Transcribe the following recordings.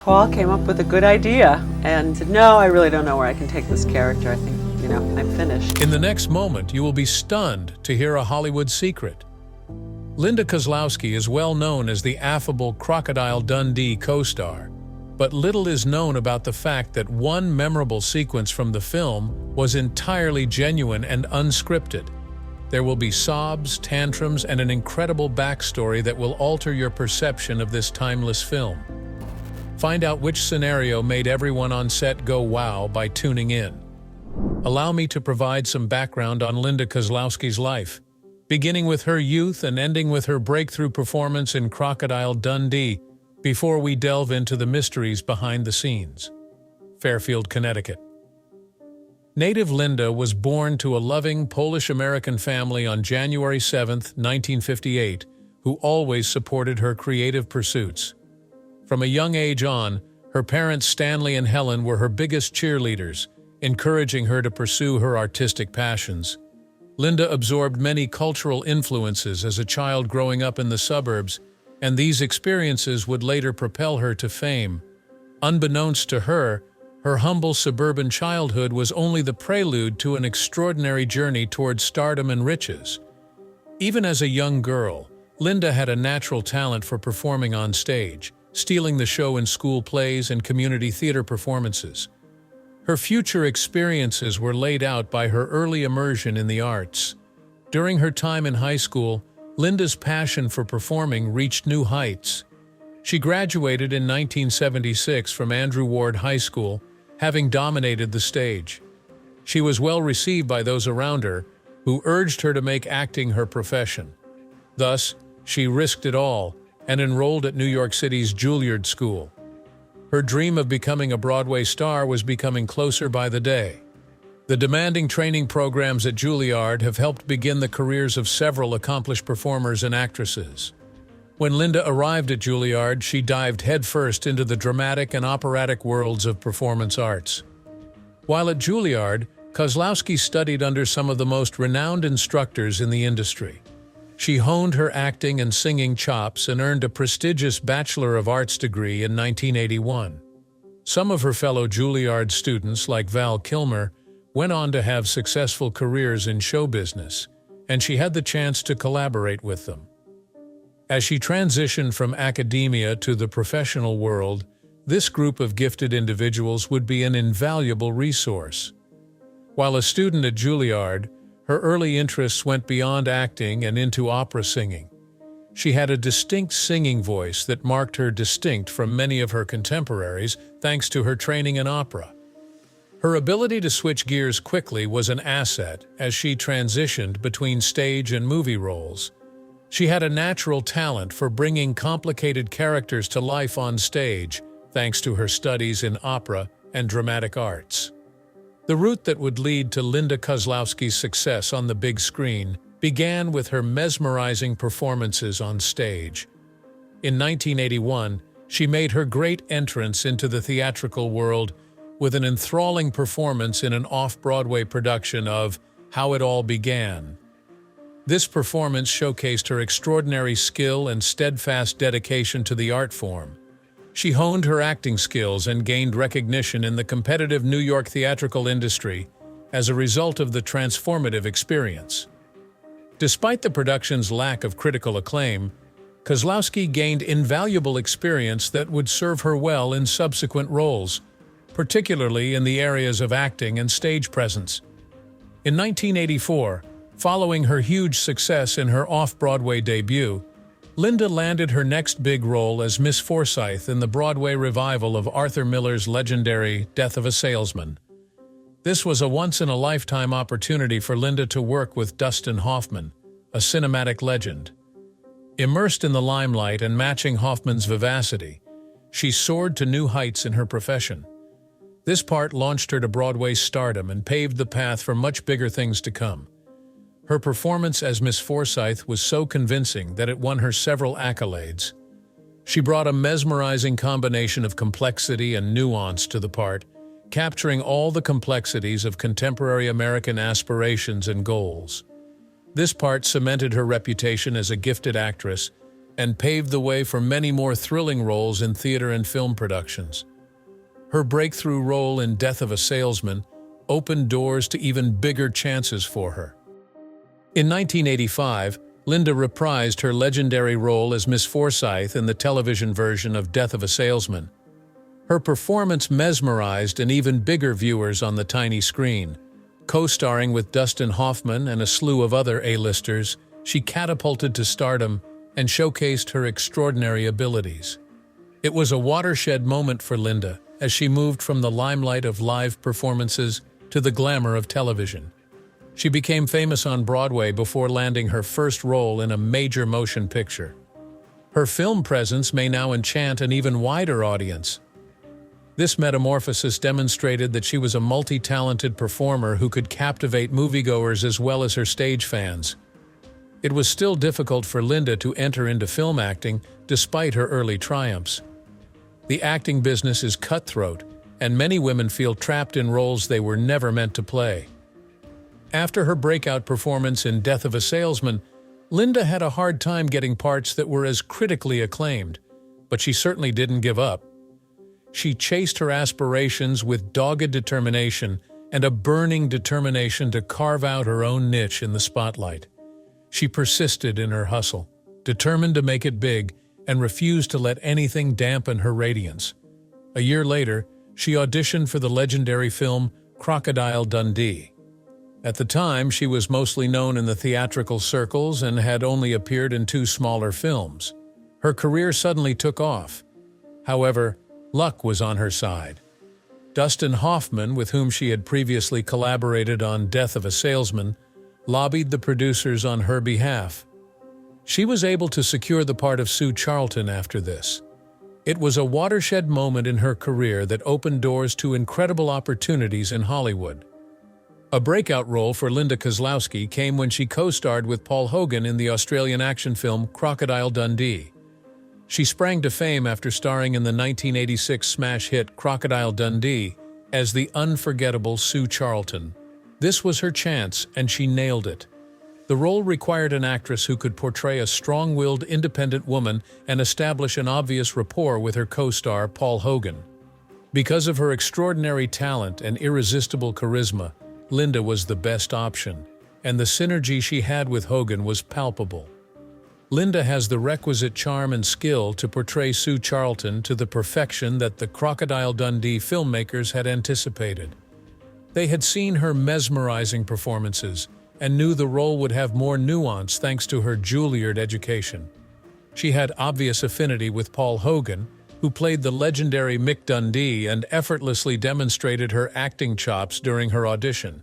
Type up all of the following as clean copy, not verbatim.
Paul came up with a good idea and said, no, I really don't know where I can take this character. I think, I'm finished. In the next moment, you will be stunned to hear a Hollywood secret. Linda Kozlowski is well known as the affable Crocodile Dundee co-star, but little is known about the fact that one memorable sequence from the film was entirely genuine and unscripted. There will be sobs, tantrums, and an incredible backstory that will alter your perception of this timeless film. Find out which scenario made everyone on set go wow by tuning in. Allow me to provide some background on Linda Kozlowski's life, beginning with her youth and ending with her breakthrough performance in Crocodile Dundee, before we delve into the mysteries behind the scenes. Fairfield, Connecticut. Native Linda was born to a loving Polish-American family on January 7, 1958, who always supported her creative pursuits. From a young age on, her parents Stanley and Helen were her biggest cheerleaders, encouraging her to pursue her artistic passions. Linda absorbed many cultural influences as a child growing up in the suburbs, and these experiences would later propel her to fame. Unbeknownst to her, her humble suburban childhood was only the prelude to an extraordinary journey toward stardom and riches. Even as a young girl, Linda had a natural talent for performing on stage, stealing the show in school plays and community theater performances. Her future experiences were laid out by her early immersion in the arts. During her time in high school, Linda's passion for performing reached new heights. She graduated in 1976 from Andrew Ward High School, having dominated the stage. She was well received by those around her, who urged her to make acting her profession. Thus, she risked it all and enrolled at New York City's Juilliard School. Her dream of becoming a Broadway star was becoming closer by the day. The demanding training programs at Juilliard have helped begin the careers of several accomplished performers and actresses. When Linda arrived at Juilliard, she dived headfirst into the dramatic and operatic worlds of performance arts. While at Juilliard, Kozlowski studied under some of the most renowned instructors in the industry. She honed her acting and singing chops and earned a prestigious Bachelor of Arts degree in 1981. Some of her fellow Juilliard students, like Val Kilmer, went on to have successful careers in show business, and she had the chance to collaborate with them. As she transitioned from academia to the professional world, this group of gifted individuals would be an invaluable resource. While a student at Juilliard, her early interests went beyond acting and into opera singing. She had a distinct singing voice that marked her distinct from many of her contemporaries thanks to her training in opera. Her ability to switch gears quickly was an asset as she transitioned between stage and movie roles. She had a natural talent for bringing complicated characters to life on stage, thanks to her studies in opera and dramatic arts. The route that would lead to Linda Kozlowski's success on the big screen began with her mesmerizing performances on stage. In 1981, she made her great entrance into the theatrical world with an enthralling performance in an off-Broadway production of How It All Began. This performance showcased her extraordinary skill and steadfast dedication to the art form. She honed her acting skills and gained recognition in the competitive New York theatrical industry as a result of the transformative experience. Despite the production's lack of critical acclaim, Kozlowski gained invaluable experience that would serve her well in subsequent roles, particularly in the areas of acting and stage presence. In 1984, following her huge success in her off-Broadway debut, Linda landed her next big role as Miss Forsyth in the Broadway revival of Arthur Miller's legendary Death of a Salesman. This was a once-in-a-lifetime opportunity for Linda to work with Dustin Hoffman, a cinematic legend. Immersed in the limelight and matching Hoffman's vivacity, she soared to new heights in her profession. This part launched her to Broadway's stardom and paved the path for much bigger things to come. Her performance as Miss Forsyth was so convincing that it won her several accolades. She brought a mesmerizing combination of complexity and nuance to the part, capturing all the complexities of contemporary American aspirations and goals. This part cemented her reputation as a gifted actress and paved the way for many more thrilling roles in theater and film productions. Her breakthrough role in Death of a Salesman opened doors to even bigger chances for her. In 1985, Linda reprised her legendary role as Miss Forsyth in the television version of Death of a Salesman. Her performance mesmerized an even bigger viewers on the tiny screen. Co-starring with Dustin Hoffman and a slew of other A-listers, she catapulted to stardom and showcased her extraordinary abilities. It was a watershed moment for Linda as she moved from the limelight of live performances to the glamour of television. She became famous on Broadway before landing her first role in a major motion picture. Her film presence may now enchant an even wider audience. This metamorphosis demonstrated that she was a multi-talented performer who could captivate moviegoers as well as her stage fans. It was still difficult for Linda to enter into film acting despite her early triumphs. The acting business is cutthroat, and many women feel trapped in roles they were never meant to play. After her breakout performance in Death of a Salesman, Linda had a hard time getting parts that were as critically acclaimed, but she certainly didn't give up. She chased her aspirations with dogged determination and a burning determination to carve out her own niche in the spotlight. She persisted in her hustle, determined to make it big, and refused to let anything dampen her radiance. A year later, she auditioned for the legendary film Crocodile Dundee. At the time, she was mostly known in the theatrical circles and had only appeared in 2 smaller films. Her career suddenly took off. However, luck was on her side. Dustin Hoffman, with whom she had previously collaborated on Death of a Salesman, lobbied the producers on her behalf. She was able to secure the part of Sue Charlton after this. It was a watershed moment in her career that opened doors to incredible opportunities in Hollywood. A breakout role for Linda Kozlowski came when she co-starred with Paul Hogan in the Australian action film Crocodile Dundee. She sprang to fame after starring in the 1986 smash hit Crocodile Dundee as the unforgettable Sue Charlton. This was her chance, and she nailed it. The role required an actress who could portray a strong-willed, independent woman and establish an obvious rapport with her co-star Paul Hogan. Because of her extraordinary talent and irresistible charisma, Linda was the best option, and the synergy she had with Hogan was palpable. Linda has the requisite charm and skill to portray Sue Charlton to the perfection that the Crocodile Dundee filmmakers had anticipated. They had seen her mesmerizing performances and knew the role would have more nuance thanks to her Juilliard education. She had obvious affinity with Paul Hogan, who played the legendary Mick Dundee and effortlessly demonstrated her acting chops during her audition.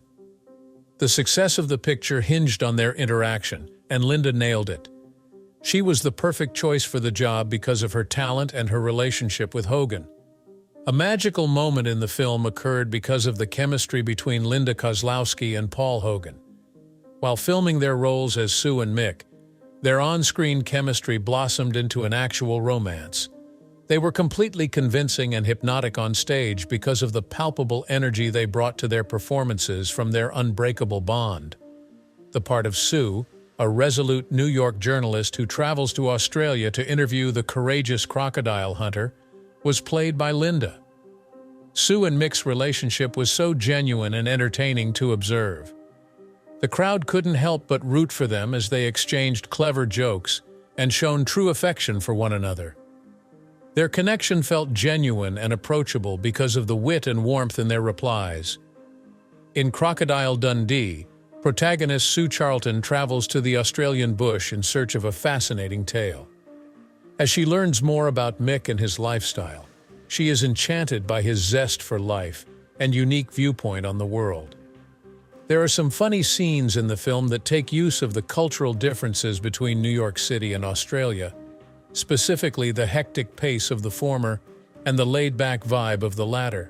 The success of the picture hinged on their interaction, and Linda nailed it. She was the perfect choice for the job because of her talent and her relationship with Hogan. A magical moment in the film occurred because of the chemistry between Linda Kozlowski and Paul Hogan. While filming their roles as Sue and Mick, their on-screen chemistry blossomed into an actual romance. They were completely convincing and hypnotic on stage because of the palpable energy they brought to their performances from their unbreakable bond. The part of Sue, a resolute New York journalist who travels to Australia to interview the courageous crocodile hunter, was played by Linda. Sue and Mick's relationship was so genuine and entertaining to observe. The crowd couldn't help but root for them as they exchanged clever jokes and shown true affection for one another. Their connection felt genuine and approachable because of the wit and warmth in their replies. In Crocodile Dundee, protagonist Sue Charlton travels to the Australian bush in search of a fascinating tale. As she learns more about Mick and his lifestyle, she is enchanted by his zest for life and unique viewpoint on the world. There are some funny scenes in the film that take use of the cultural differences between New York City and Australia, specifically the hectic pace of the former and the laid-back vibe of the latter.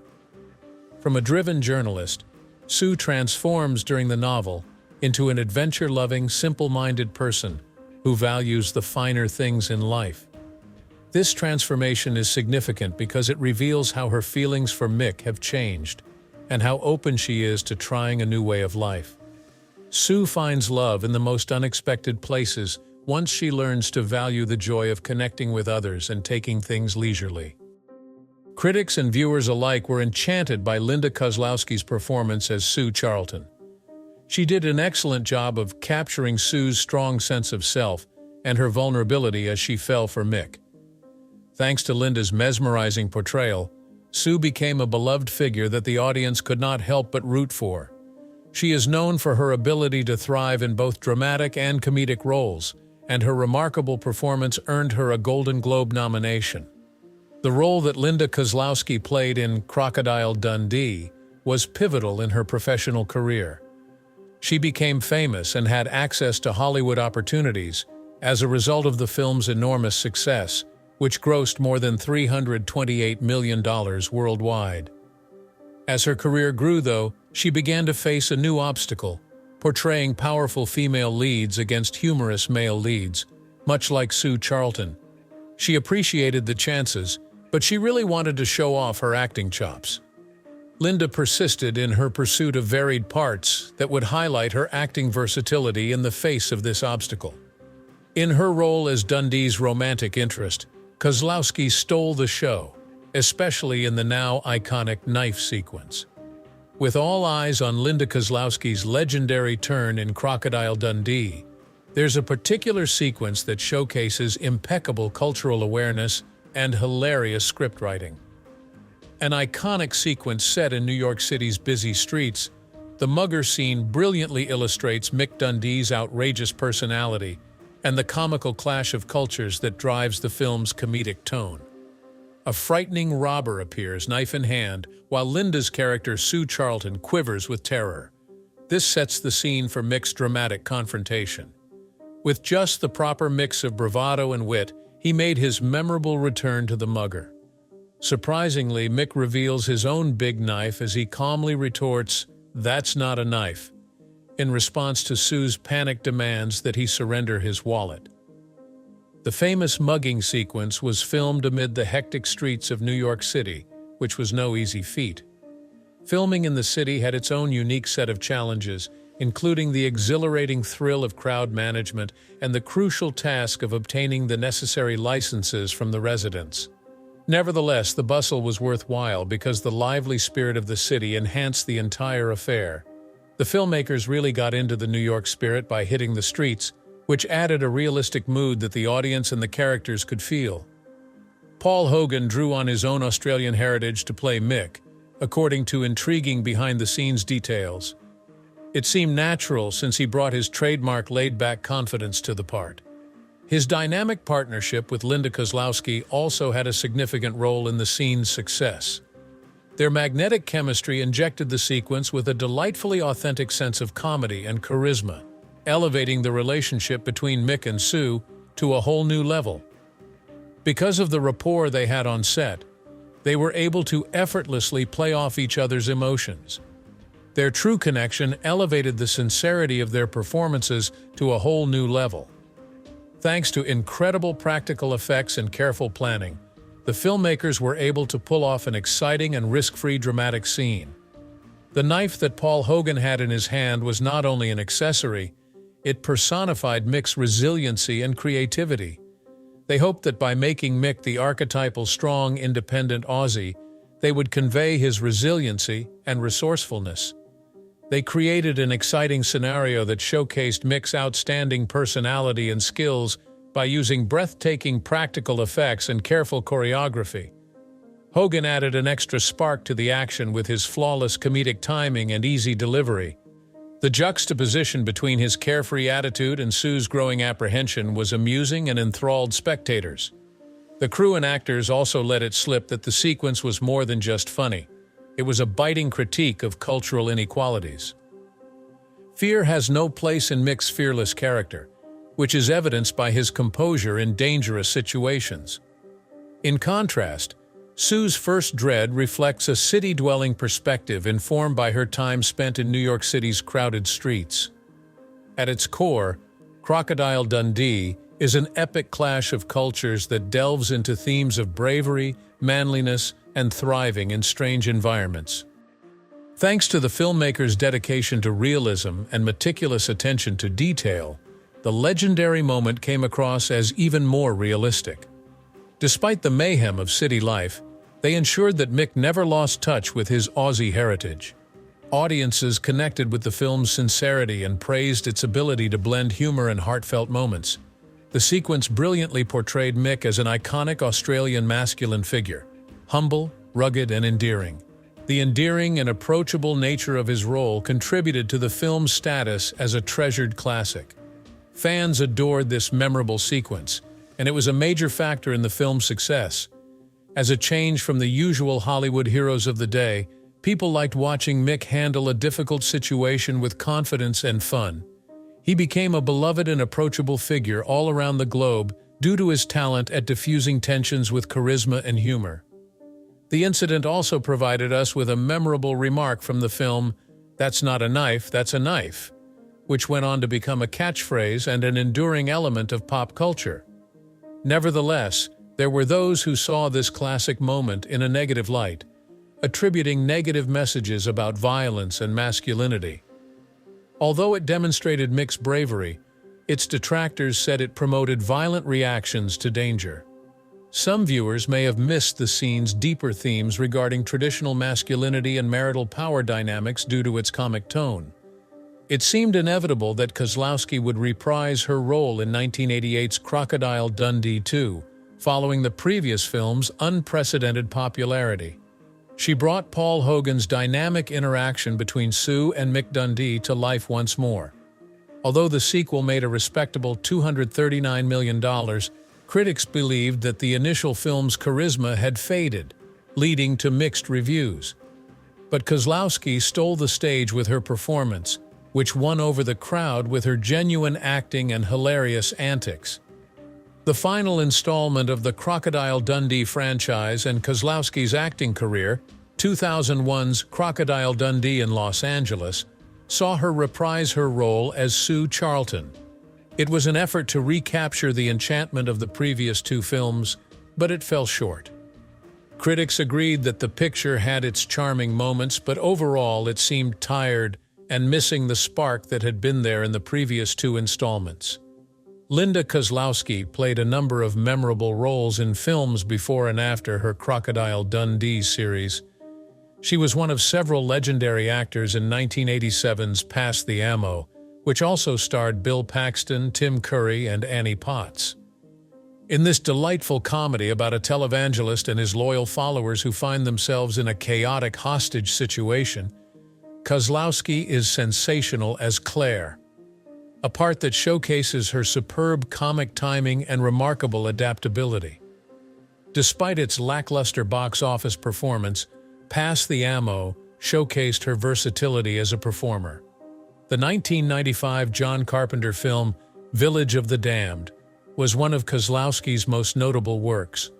From a driven journalist, Sue transforms during the novel into an adventure-loving, simple-minded person who values the finer things in life. This transformation is significant because it reveals how her feelings for Mick have changed and how open she is to trying a new way of life. Sue finds love in the most unexpected places once she learns to value the joy of connecting with others and taking things leisurely. Critics and viewers alike were enchanted by Linda Kozlowski's performance as Sue Charlton. She did an excellent job of capturing Sue's strong sense of self and her vulnerability as she fell for Mick. Thanks to Linda's mesmerizing portrayal, Sue became a beloved figure that the audience could not help but root for. She is known for her ability to thrive in both dramatic and comedic roles, and her remarkable performance earned her a Golden Globe nomination. The role that Linda Kozlowski played in Crocodile Dundee was pivotal in her professional career. She became famous and had access to Hollywood opportunities as a result of the film's enormous success, which grossed more than $328 million worldwide. As her career grew, though, she began to face a new obstacle, portraying powerful female leads against humorous male leads, much like Sue Charlton. She appreciated the chances, but she really wanted to show off her acting chops. Linda persisted in her pursuit of varied parts that would highlight her acting versatility in the face of this obstacle. In her role as Dundee's romantic interest, Kozlowski stole the show, especially in the now iconic knife sequence. With all eyes on Linda Kozlowski's legendary turn in Crocodile Dundee, there's a particular sequence that showcases impeccable cultural awareness and hilarious scriptwriting. An iconic sequence set in New York City's busy streets, the mugger scene brilliantly illustrates Mick Dundee's outrageous personality and the comical clash of cultures that drives the film's comedic tone. A frightening robber appears, knife in hand, while Linda's character Sue Charlton quivers with terror. This sets the scene for Mick's dramatic confrontation. With just the proper mix of bravado and wit, he made his memorable return to the mugger. Surprisingly, Mick reveals his own big knife as he calmly retorts, "That's not a knife," in response to Sue's panicked demands that he surrender his wallet. The famous mugging sequence was filmed amid the hectic streets of New York City, which was no easy feat. Filming in the city had its own unique set of challenges, including the exhilarating thrill of crowd management and the crucial task of obtaining the necessary licenses from the residents. Nevertheless, the bustle was worthwhile because the lively spirit of the city enhanced the entire affair. The filmmakers really got into the New York spirit by hitting the streets, which added a realistic mood that the audience and the characters could feel. Paul Hogan drew on his own Australian heritage to play Mick, according to intriguing behind-the-scenes details. It seemed natural since he brought his trademark laid-back confidence to the part. His dynamic partnership with Linda Kozlowski also had a significant role in the scene's success. Their magnetic chemistry injected the sequence with a delightfully authentic sense of comedy and charisma, elevating the relationship between Mick and Sue to a whole new level. Because of the rapport they had on set, they were able to effortlessly play off each other's emotions. Their true connection elevated the sincerity of their performances to a whole new level. Thanks to incredible practical effects and careful planning, the filmmakers were able to pull off an exciting and risk-free dramatic scene. The knife that Paul Hogan had in his hand was not only an accessory, it personified Mick's resiliency and creativity. They hoped that by making Mick the archetypal strong, independent Aussie, they would convey his resiliency and resourcefulness. They created an exciting scenario that showcased Mick's outstanding personality and skills by using breathtaking practical effects and careful choreography. Hogan added an extra spark to the action with his flawless comedic timing and easy delivery. The juxtaposition between his carefree attitude and Sue's growing apprehension was amusing and enthralled spectators. The crew and actors also let it slip that the sequence was more than just funny. It was a biting critique of cultural inequalities. Fear has no place in Mick's fearless character, which is evidenced by his composure in dangerous situations. In contrast, Sue's first dread reflects a city-dwelling perspective informed by her time spent in New York City's crowded streets. At its core, Crocodile Dundee is an epic clash of cultures that delves into themes of bravery, manliness, and thriving in strange environments. Thanks to the filmmakers' dedication to realism and meticulous attention to detail, the legendary moment came across as even more realistic. Despite the mayhem of city life, they ensured that Mick never lost touch with his Aussie heritage. Audiences connected with the film's sincerity and praised its ability to blend humor and heartfelt moments. The sequence brilliantly portrayed Mick as an iconic Australian masculine figure, humble, rugged, and endearing. The endearing and approachable nature of his role contributed to the film's status as a treasured classic. Fans adored this memorable sequence, and it was a major factor in the film's success. As a change from the usual Hollywood heroes of the day, people liked watching Mick handle a difficult situation with confidence and fun. He became a beloved and approachable figure all around the globe due to his talent at diffusing tensions with charisma and humor. The incident also provided us with a memorable remark from the film, "That's not a knife, that's a knife," which went on to become a catchphrase and an enduring element of pop culture. Nevertheless, there were those who saw this classic moment in a negative light, attributing negative messages about violence and masculinity. Although it demonstrated Mick's bravery, its detractors said it promoted violent reactions to danger. Some viewers may have missed the scene's deeper themes regarding traditional masculinity and marital power dynamics due to its comic tone. It seemed inevitable that Kozlowski would reprise her role in 1988's Crocodile Dundee 2, following the previous film's unprecedented popularity. She brought Paul Hogan's dynamic interaction between Sue and Mick Dundee to life once more. Although the sequel made a respectable $239 million, critics believed that the initial film's charisma had faded, leading to mixed reviews. But Kozlowski stole the stage with her performance, which won over the crowd with her genuine acting and hilarious antics. The final installment of the Crocodile Dundee franchise and Kozlowski's acting career, 2001's Crocodile Dundee in Los Angeles, saw her reprise her role as Sue Charlton. It was an effort to recapture the enchantment of the previous two films, but it fell short. Critics agreed that the picture had its charming moments, but overall it seemed tired and missing the spark that had been there in the previous two installments. Linda Kozlowski played a number of memorable roles in films before and after her Crocodile Dundee series. She was one of several legendary actors in 1987's Pass the Ammo, which also starred Bill Paxton, Tim Curry, and Annie Potts. In this delightful comedy about a televangelist and his loyal followers who find themselves in a chaotic hostage situation, Kozlowski is sensational as Claire, a part that showcases her superb comic timing and remarkable adaptability. Despite its lackluster box office performance, Pass the Ammo showcased her versatility as a performer. The 1995 John Carpenter film Village of the Damned was one of Kozlowski's most notable works.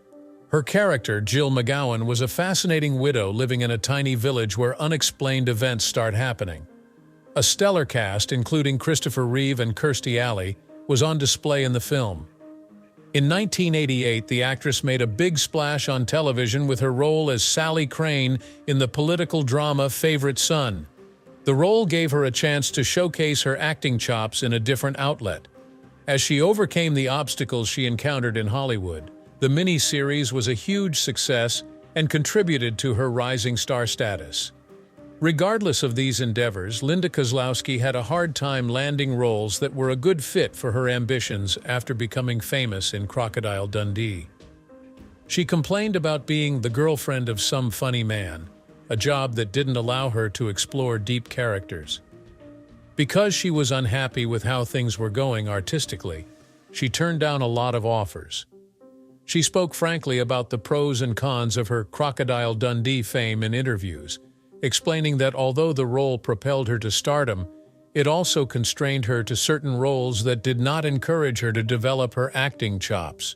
Her character, Jill McGowan, was a fascinating widow living in a tiny village where unexplained events start happening. A stellar cast, including Christopher Reeve and Kirstie Alley, was on display in the film. In 1988, the actress made a big splash on television with her role as Sally Crane in the political drama Favorite Son. The role gave her a chance to showcase her acting chops in a different outlet. As she overcame the obstacles she encountered in Hollywood, the mini-series was a huge success and contributed to her rising star status. Regardless of these endeavors, Linda Kozlowski had a hard time landing roles that were a good fit for her ambitions after becoming famous in Crocodile Dundee. She complained about being the girlfriend of some funny man, a job that didn't allow her to explore deep characters. Because she was unhappy with how things were going artistically, she turned down a lot of offers. She spoke frankly about the pros and cons of her Crocodile Dundee fame in interviews, explaining that although the role propelled her to stardom, it also constrained her to certain roles that did not encourage her to develop her acting chops.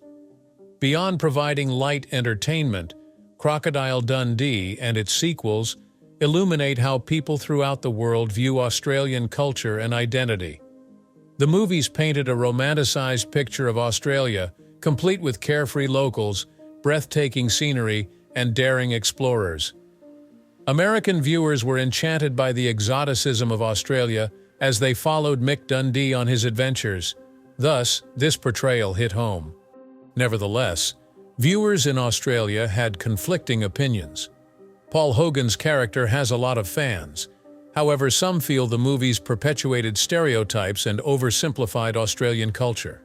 Beyond providing light entertainment, Crocodile Dundee and its sequels illuminate how people throughout the world view Australian culture and identity. The movies painted a romanticized picture of Australia, complete with carefree locals, breathtaking scenery, and daring explorers. American viewers were enchanted by the exoticism of Australia as they followed Mick Dundee on his adventures, Thus, this portrayal hit home. Nevertheless, viewers in Australia had conflicting opinions. Paul Hogan's character has a lot of fans. However, some feel the movie's perpetuated stereotypes and oversimplified Australian culture.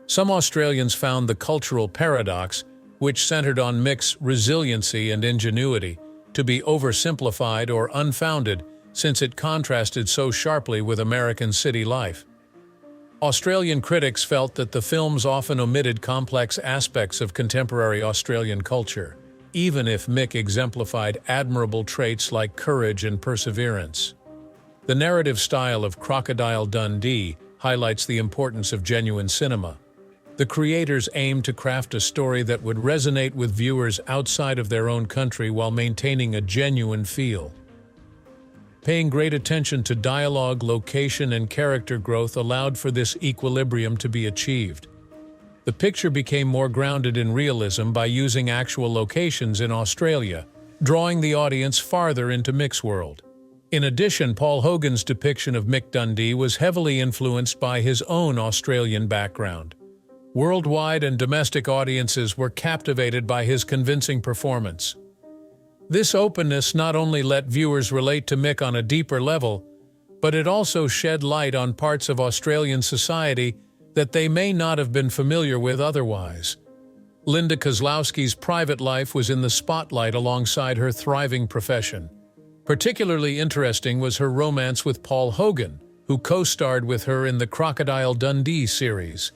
Some Australians found the cultural paradox, which centered on Mick's resiliency and ingenuity, to be oversimplified or unfounded, since it contrasted so sharply with American city life. Australian critics felt that the films often omitted complex aspects of contemporary Australian culture, even if Mick exemplified admirable traits like courage and perseverance. The narrative style of Crocodile Dundee highlights the importance of genuine cinema. The creators aimed to craft a story that would resonate with viewers outside of their own country while maintaining a genuine feel. Paying great attention to dialogue, location, and character growth allowed for this equilibrium to be achieved. The picture became more grounded in realism by using actual locations in Australia, drawing the audience farther into Mick's world. In addition, Paul Hogan's depiction of Mick Dundee was heavily influenced by his own Australian background. Worldwide and domestic audiences were captivated by his convincing performance. This openness not only let viewers relate to Mick on a deeper level, but it also shed light on parts of Australian society that they may not have been familiar with otherwise. Linda Kozlowski's private life was in the spotlight alongside her thriving profession. Particularly interesting was her romance with Paul Hogan, who co-starred with her in the Crocodile Dundee series.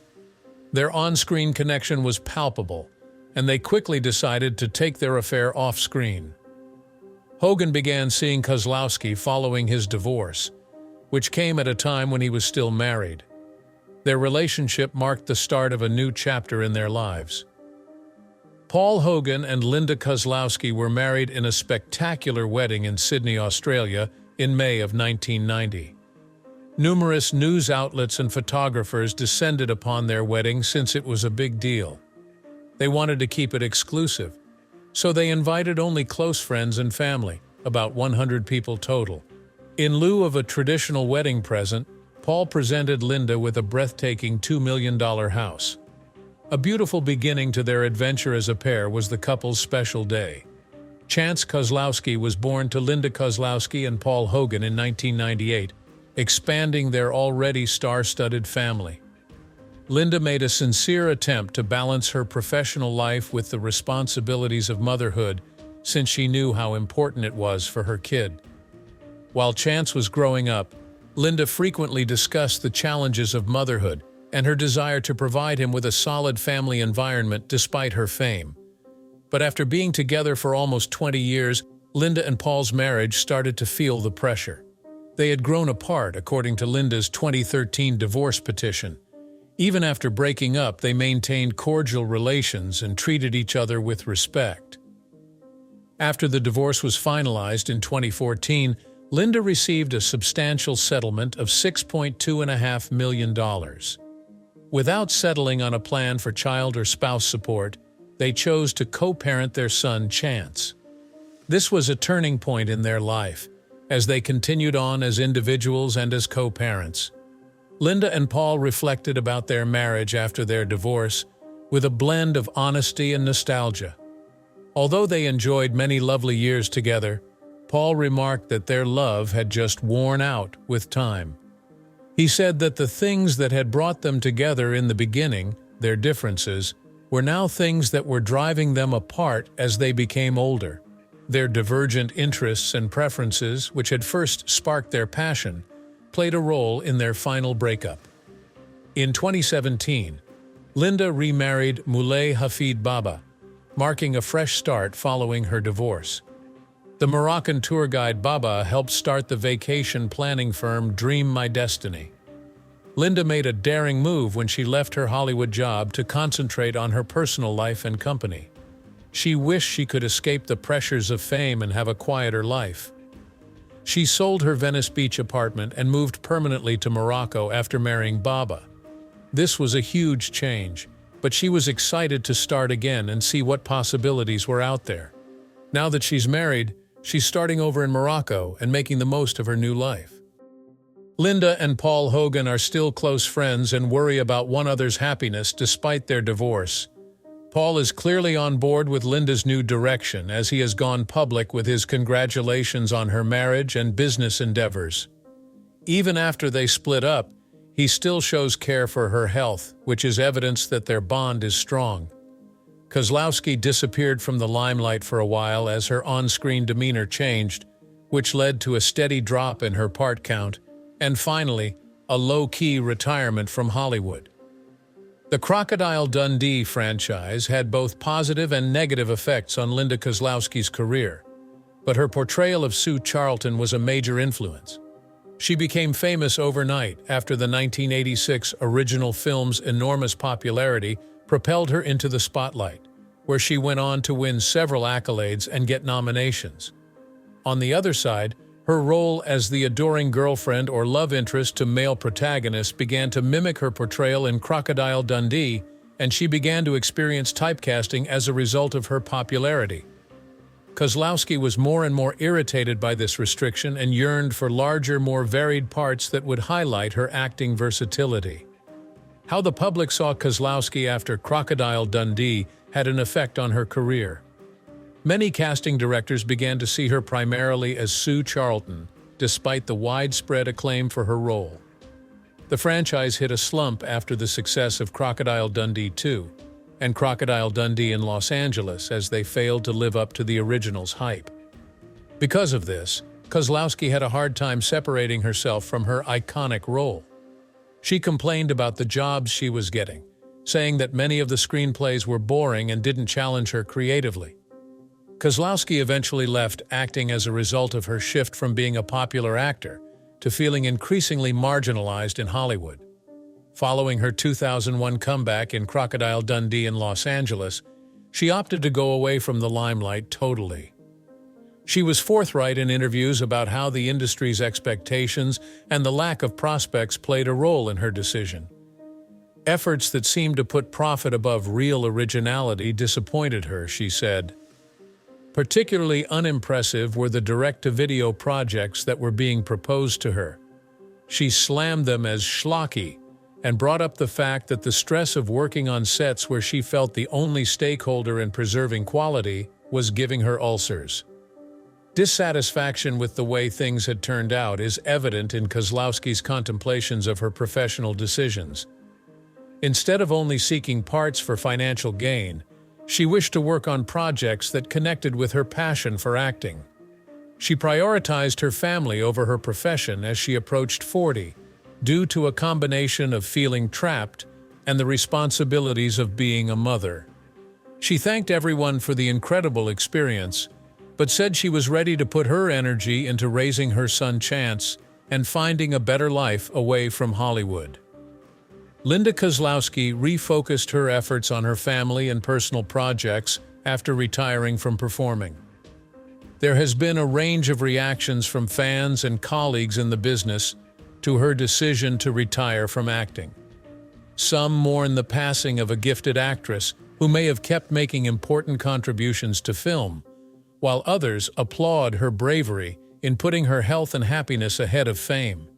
Their on-screen connection was palpable, and they quickly decided to take their affair off-screen. Hogan began seeing Kozlowski following his divorce, which came at a time when he was still married. Their relationship marked the start of a new chapter in their lives. Paul Hogan and Linda Kozlowski were married in a spectacular wedding in Sydney, Australia, in May of 1990. Numerous news outlets and photographers descended upon their wedding since it was a big deal. They wanted to keep it exclusive, so they invited only close friends and family, about 100 people total. In lieu of a traditional wedding present, Paul presented Linda with a breathtaking $2 million house. A beautiful beginning to their adventure as a pair was the couple's special day. Chance Kozlowski was born to Linda Kozlowski and Paul Hogan in 1998, expanding their already star-studded family. Linda made a sincere attempt to balance her professional life with the responsibilities of motherhood, since she knew how important it was for her kid. While Chance was growing up, Linda frequently discussed the challenges of motherhood and her desire to provide him with a solid family environment despite her fame. But after being together for almost 20 years, Linda and Paul's marriage started to feel the pressure. They had grown apart, according to Linda's 2013 divorce petition. Even after breaking up, they maintained cordial relations and treated each other with respect. After the divorce was finalized in 2014, Linda received a substantial settlement of $6.25 million. Without settling on a plan for child or spouse support, they chose to co-parent their son, Chance. This was a turning point in their life, as they continued on as individuals and as co-parents. Linda and Paul reflected about their marriage after their divorce with a blend of honesty and nostalgia. Although they enjoyed many lovely years together, Paul remarked that their love had just worn out with time. He said that the things that had brought them together in the beginning, their differences, were now things that were driving them apart as they became older. Their divergent interests and preferences, which had first sparked their passion, played a role in their final breakup. In 2017, Linda remarried Moulay Hafid Baba, marking a fresh start following her divorce. The Moroccan tour guide Baba helped start the vacation planning firm Dream My Destiny. Linda made a daring move when she left her Hollywood job to concentrate on her personal life and company. She wished she could escape the pressures of fame and have a quieter life. She sold her Venice Beach apartment and moved permanently to Morocco after marrying Baba. This was a huge change, but she was excited to start again and see what possibilities were out there. Now that she's married, she's starting over in Morocco and making the most of her new life. Linda and Paul Hogan are still close friends and worry about one another's happiness despite their divorce. Paul is clearly on board with Linda's new direction as he has gone public with his congratulations on her marriage and business endeavors. Even after they split up, he still shows care for her health, which is evidence that their bond is strong. Kozlowski disappeared from the limelight for a while as her on-screen demeanor changed, which led to a steady drop in her part count, and finally, a low-key retirement from Hollywood. The Crocodile Dundee franchise had both positive and negative effects on Linda Kozlowski's career, but her portrayal of Sue Charlton was a major influence. She became famous overnight after the 1986 original film's enormous popularity propelled her into the spotlight, where she went on to win several accolades and get nominations. On the other side, her role as the adoring girlfriend or love interest to male protagonists began to mimic her portrayal in Crocodile Dundee, and she began to experience typecasting as a result of her popularity. Kozlowski was more and more irritated by this restriction and yearned for larger, more varied parts that would highlight her acting versatility. How the public saw Kozlowski after Crocodile Dundee had an effect on her career. Many casting directors began to see her primarily as Sue Charlton, despite the widespread acclaim for her role. The franchise hit a slump after the success of Crocodile Dundee 2 and Crocodile Dundee in Los Angeles, as they failed to live up to the original's hype. Because of this, Kozlowski had a hard time separating herself from her iconic role. She complained about the jobs she was getting, saying that many of the screenplays were boring and didn't challenge her creatively. Kozlowski eventually left acting as a result of her shift from being a popular actor to feeling increasingly marginalized in Hollywood. Following her 2001 comeback in Crocodile Dundee in Los Angeles, she opted to go away from the limelight totally. She was forthright in interviews about how the industry's expectations and the lack of prospects played a role in her decision. Efforts that seemed to put profit above real originality disappointed her, she said. Particularly unimpressive were the direct-to-video projects that were being proposed to her. She slammed them as schlocky and brought up the fact that the stress of working on sets where she felt the only stakeholder in preserving quality was giving her ulcers. Dissatisfaction with the way things had turned out is evident in Kozlowski's contemplations of her professional decisions. Instead of only seeking parts for financial gain, she wished to work on projects that connected with her passion for acting. She prioritized her family over her profession as she approached 40, due to a combination of feeling trapped and the responsibilities of being a mother. She thanked everyone for the incredible experience, but said she was ready to put her energy into raising her son Chance and finding a better life away from Hollywood. Linda Kozlowski refocused her efforts on her family and personal projects after retiring from performing. There has been a range of reactions from fans and colleagues in the business to her decision to retire from acting. Some mourn the passing of a gifted actress who may have kept making important contributions to film, while others applaud her bravery in putting her health and happiness ahead of fame.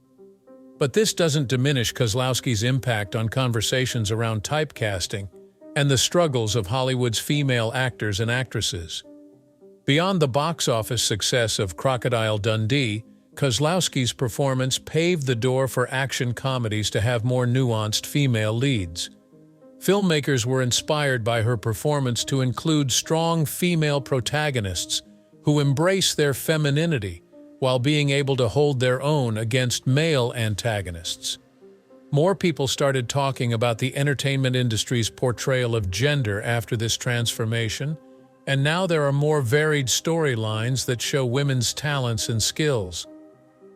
But this doesn't diminish Kozlowski's impact on conversations around typecasting and the struggles of Hollywood's female actors and actresses. Beyond the box office success of Crocodile Dundee, Kozlowski's performance paved the door for action comedies to have more nuanced female leads. Filmmakers were inspired by her performance to include strong female protagonists who embrace their femininity while being able to hold their own against male antagonists. More people started talking about the entertainment industry's portrayal of gender after this transformation, and now there are more varied storylines that show women's talents and skills.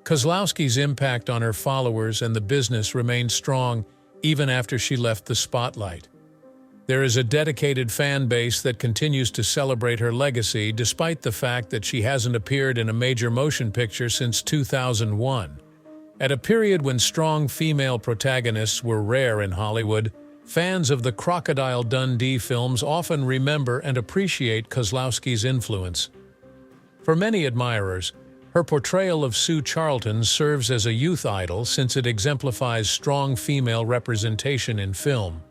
Kozlowski's impact on her followers and the business remained strong even after she left the spotlight. There is a dedicated fan base that continues to celebrate her legacy despite the fact that she hasn't appeared in a major motion picture since 2001. At a period when strong female protagonists were rare in Hollywood, fans of the Crocodile Dundee films often remember and appreciate Kozlowski's influence. For many admirers, Her portrayal of Sue Charlton serves as a youth idol since it exemplifies strong female representation in film.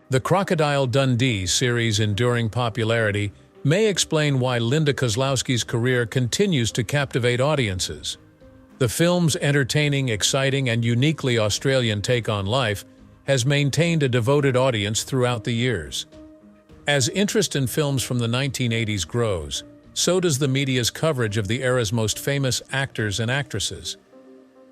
The Crocodile Dundee series' enduring popularity may explain why Linda Kozlowski's career continues to captivate audiences. The film's entertaining, exciting, and uniquely Australian take on life has maintained a devoted audience throughout the years. As interest in films from the 1980s grows, so does the media's coverage of the era's most famous actors and actresses.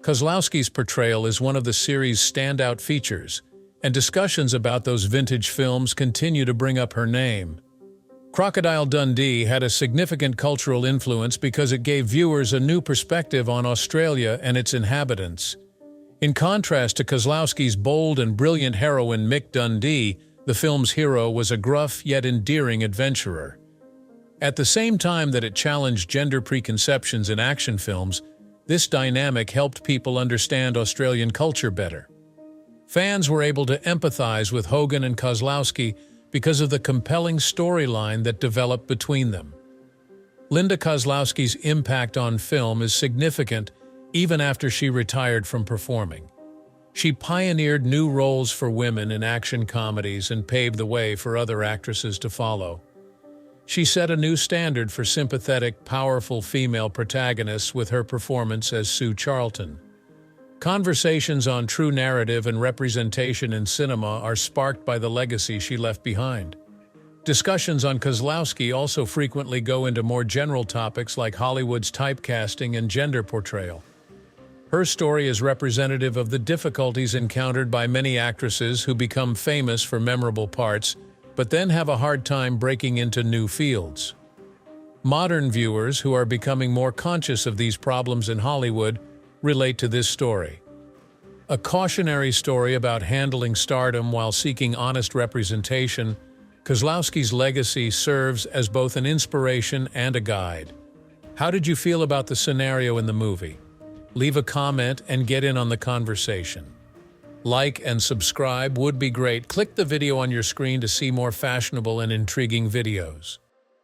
Kozlowski's portrayal is one of the series' standout features, and discussions about those vintage films continue to bring up her name. Crocodile Dundee had a significant cultural influence because it gave viewers a new perspective on Australia and its inhabitants. In contrast to Kozlowski's bold and brilliant heroine Mick Dundee, the film's hero was a gruff yet endearing adventurer. At the same time that it challenged gender preconceptions in action films, this dynamic helped people understand Australian culture better. Fans were able to empathize with Hogan and Kozlowski because of the compelling storyline that developed between them. Linda Kozlowski's impact on film is significant even after she retired from performing. She pioneered new roles for women in action comedies and paved the way for other actresses to follow. She set a new standard for sympathetic, powerful female protagonists with her performance as Sue Charlton. Conversations on true narrative and representation in cinema are sparked by the legacy she left behind. Discussions on Kozlowski also frequently go into more general topics like Hollywood's typecasting and gender portrayal. Her story is representative of the difficulties encountered by many actresses who become famous for memorable parts, but then have a hard time breaking into new fields. Modern viewers who are becoming more conscious of these problems in Hollywood relate to this story. A cautionary story about handling stardom while seeking honest representation, Kozlowski's legacy serves as both an inspiration and a guide. How did you feel about the scenario in the movie? Leave a comment and get in on the conversation. Like and subscribe would be great. Click the video on your screen to see more fashionable and intriguing videos.